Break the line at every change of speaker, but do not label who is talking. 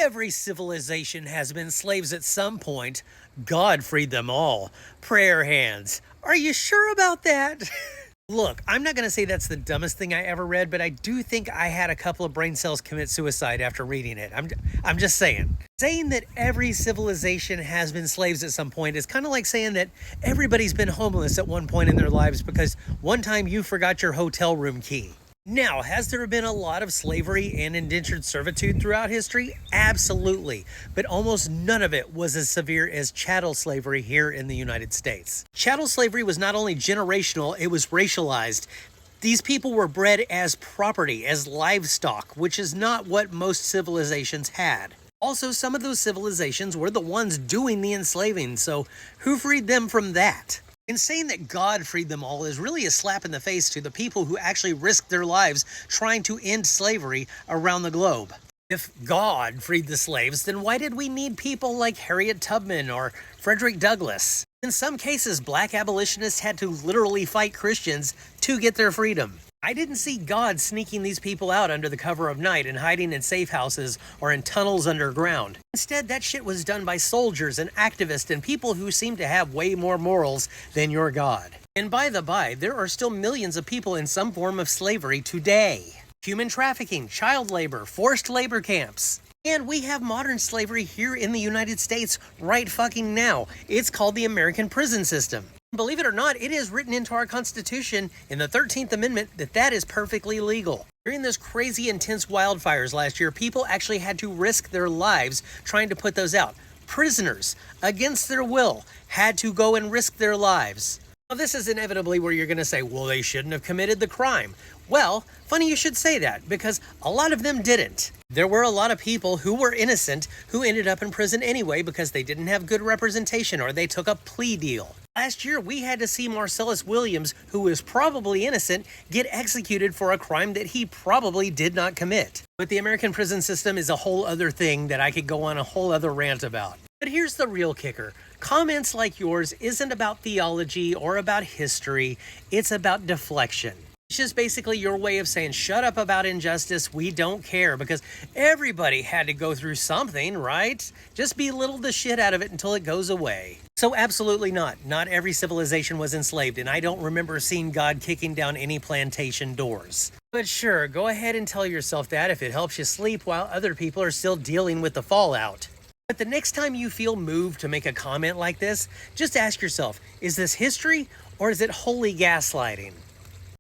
Every civilization has been slaves at some point. God freed them all. Prayer hands. Are you sure about that? Look, I'm not going to say that's the dumbest thing I ever read, but I do think I had a couple of brain cells commit suicide after reading it. I'm just saying. Saying that every civilization has been slaves at some point is kind of like saying that everybody's been homeless at one point in their lives because one time you forgot your hotel room key. Now, has there been a lot of slavery and indentured servitude throughout history? Absolutely, but almost none of it was as severe as chattel slavery here in the United States. Chattel slavery was not only generational, it was racialized. These people were bred as property, as livestock, which is not what most civilizations had. Also, some of those civilizations were the ones doing the enslaving, so who freed them from that? And saying that God freed them all is really a slap in the face to the people who actually risked their lives trying to end slavery around the globe. If God freed the slaves, then why did we need people like Harriet Tubman or Frederick Douglass? In some cases, black abolitionists had to literally fight Christians to get their freedom. I didn't see God sneaking these people out under the cover of night and hiding in safe houses or in tunnels underground. Instead, that shit was done by soldiers and activists and people who seem to have way more morals than your God. And by the by, there are still millions of people in some form of slavery today. Human trafficking, child labor, forced labor camps. And we have modern slavery here in the United States right fucking now. It's called the American prison system. Believe it or not, it is written into our Constitution in the 13th Amendment that is perfectly legal. During those crazy intense wildfires last year, people actually had to risk their lives trying to put those out. Prisoners, against their will, had to go and risk their lives. Now, this is inevitably where you're going to say, well, they shouldn't have committed the crime. Well, funny you should say that, because a lot of them didn't. There were a lot of people who were innocent who ended up in prison anyway because they didn't have good representation or they took a plea deal. Last year, we had to see Marcellus Williams, who was probably innocent, get executed for a crime that he probably did not commit. But the American prison system is a whole other thing that I could go on a whole other rant about. But here's the real kicker. Comments like yours isn't about theology or about history. It's about deflection. It's just basically your way of saying, shut up about injustice, we don't care, because everybody had to go through something, right? Just belittle the shit out of it until it goes away. So absolutely not. Not every civilization was enslaved, and I don't remember seeing God kicking down any plantation doors. But sure, go ahead and tell yourself that if it helps you sleep while other people are still dealing with the fallout. But the next time you feel moved to make a comment like this, just ask yourself, is this history or is it holy gaslighting?